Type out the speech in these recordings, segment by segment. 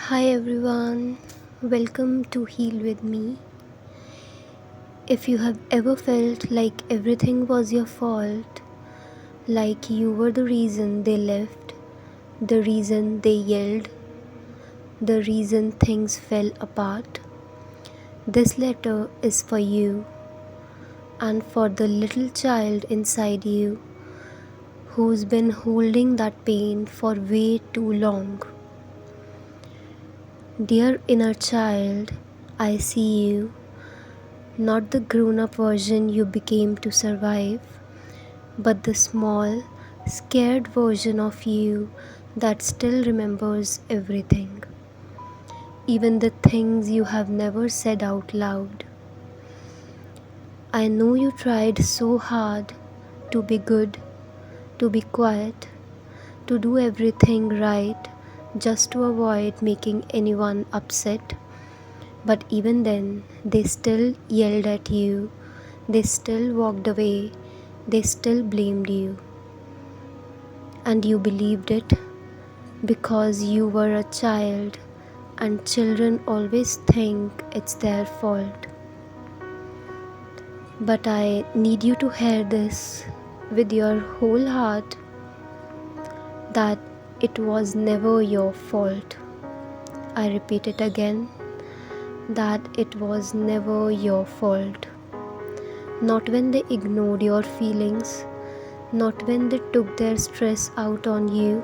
Hi everyone, welcome to Heal with me. If you have ever felt like everything was your fault, like you were the reason they left, the reason they yelled, the reason things fell apart, this letter is for you and for the little child inside you who's been holding that pain for way too long. Dear inner child, I see you. Not the grown up version you became to survive, but the small, scared version of you that still remembers everything, even the things you have never said out loud. I know you tried so hard to be good, to be quiet, to do everything right just to avoid making anyone upset. But even then, they still yelled at you, they still walked away, they still blamed you. And you believed it because you were a child, and children always think it's their fault. But I need you to hear this with your whole heart that it was never your fault. I repeat it again, that it was never your fault. Not when they ignored your feelings, not when they took their stress out on you,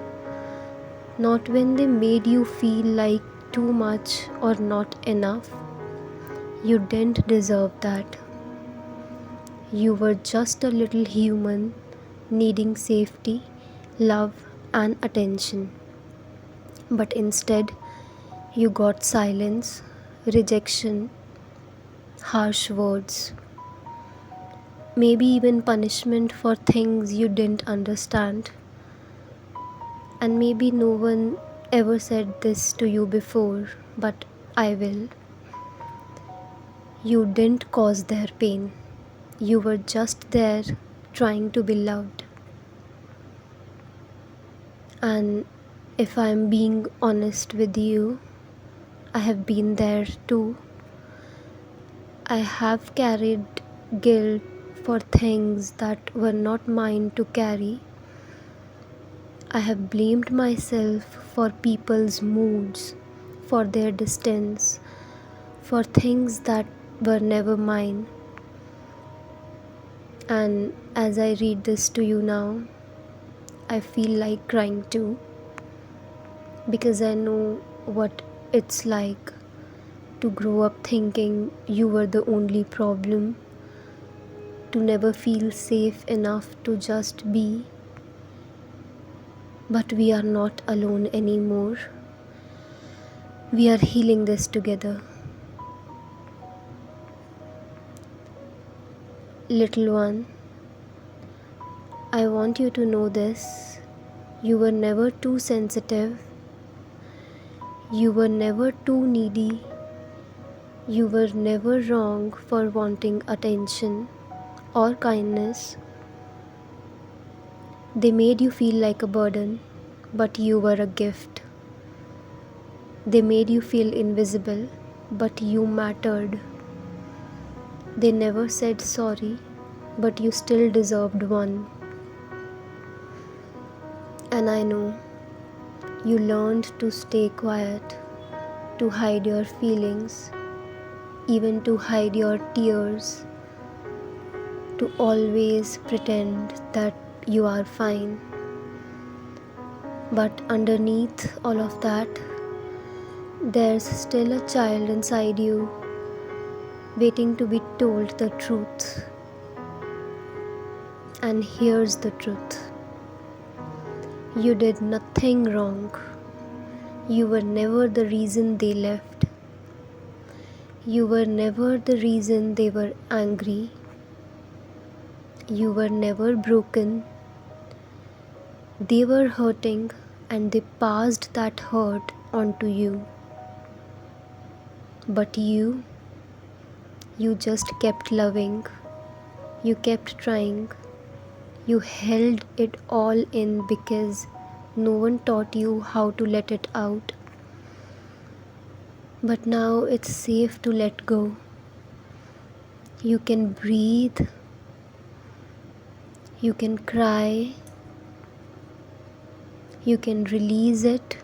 not when they made you feel like too much or not enough. You didn't deserve that. You were just a little human needing safety, love, and attention. But instead, you got silence, rejection, harsh words, maybe even punishment for things you didn't understand. And maybe no one ever said this to you before, but I will. You didn't cause their pain. You were just there trying to be loved. And if I'm being honest with you, I have been there too. I have carried guilt for things that were not mine to carry. I have blamed myself for people's moods, for their distance, for things that were never mine. And as I read this to you now, I feel like crying too, because I know what it's like to grow up thinking you were the only problem, to never feel safe enough to just be. But we are not alone anymore. We are healing this together. Little one, I want you to know this. You were never too sensitive. You were never too needy. You were never wrong for wanting attention or kindness. They made you feel like a burden, but you were a gift. They made you feel invisible, but you mattered. They never said sorry, but you still deserved one. And I know you learned to stay quiet, to hide your feelings, even to hide your tears, to always pretend that you are fine. But underneath all of that, there's still a child inside you waiting to be told the truth. And here's the truth. You did nothing wrong. You were never the reason they left. You were never the reason they were angry. You were never broken. They were hurting and they passed that hurt on to you. But you just kept loving. You kept trying. You held it all in because no one taught you how to let it out. But now it's safe to let go. You can breathe, you can cry, you can release it,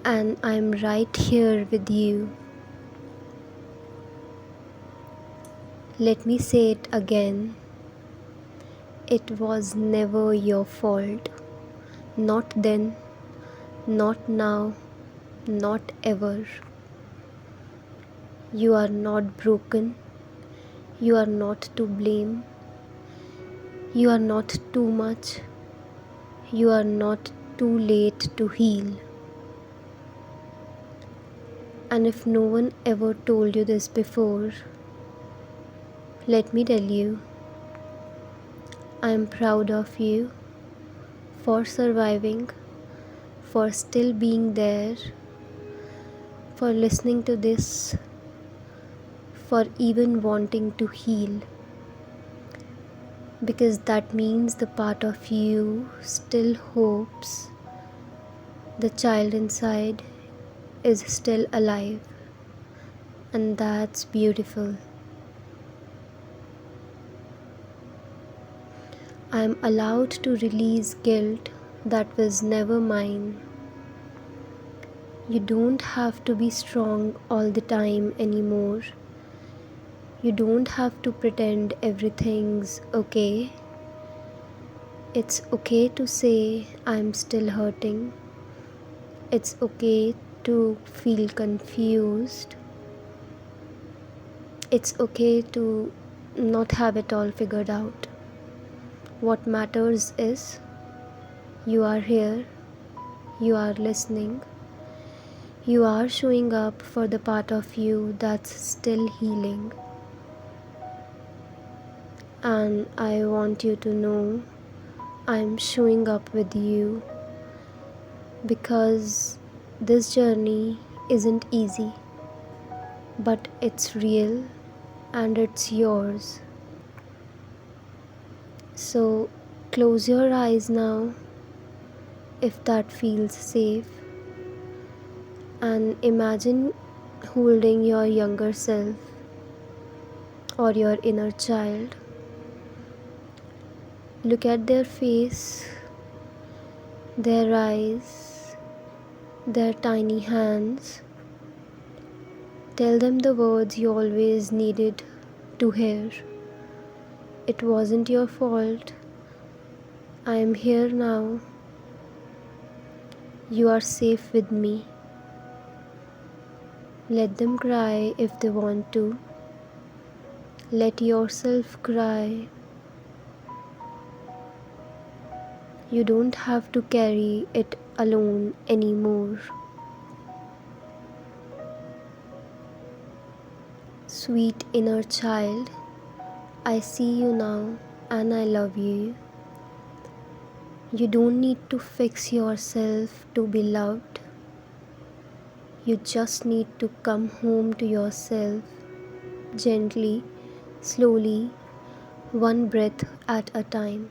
and I'm right here with you. Let me say it again. It was never your fault. Not then, not now, not ever. You are not broken. You are not to blame. You are not too much. You are not too late to heal. And if no one ever told you this before, let me tell you, I am proud of you for surviving, for still being there, for listening to this, for even wanting to heal. Because that means the part of you still hopes, the child inside is still alive, and that's beautiful. I am allowed to release guilt that was never mine. You don't have to be strong all the time anymore. You don't have to pretend everything's okay. It's okay to say I'm still hurting. It's okay to feel confused. It's okay to not have it all figured out. What matters is you are here, you are listening, you are showing up for the part of you that's still healing. And I want you to know I'm showing up with you because this journey isn't easy, but it's real and it's yours. So close your eyes now if that feels safe, and imagine holding your younger self or your inner child. Look at their face, their eyes, their tiny hands. Tell them the words you always needed to hear. It wasn't your fault. I am here now. You are safe with me. Let them cry if they want to. Let yourself cry. You don't have to carry it alone anymore. Sweet inner child, I see you now and I love you. You don't need to fix yourself to be loved. You just need to come home to yourself gently, slowly, one breath at a time.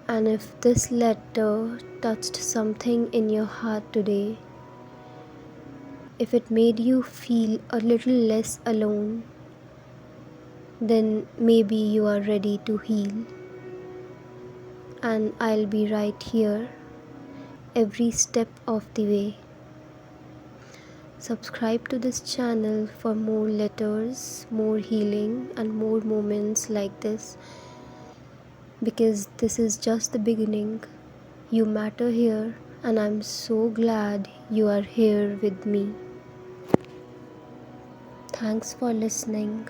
And if this letter touched something in your heart today, if it made you feel a little less alone, then maybe you are ready to heal. And I'll be right here every step of the way. Subscribe to this channel for more letters, more healing, and more moments like this, because this is just the beginning. You matter here, and I'm so glad you are here with me. Thanks for listening.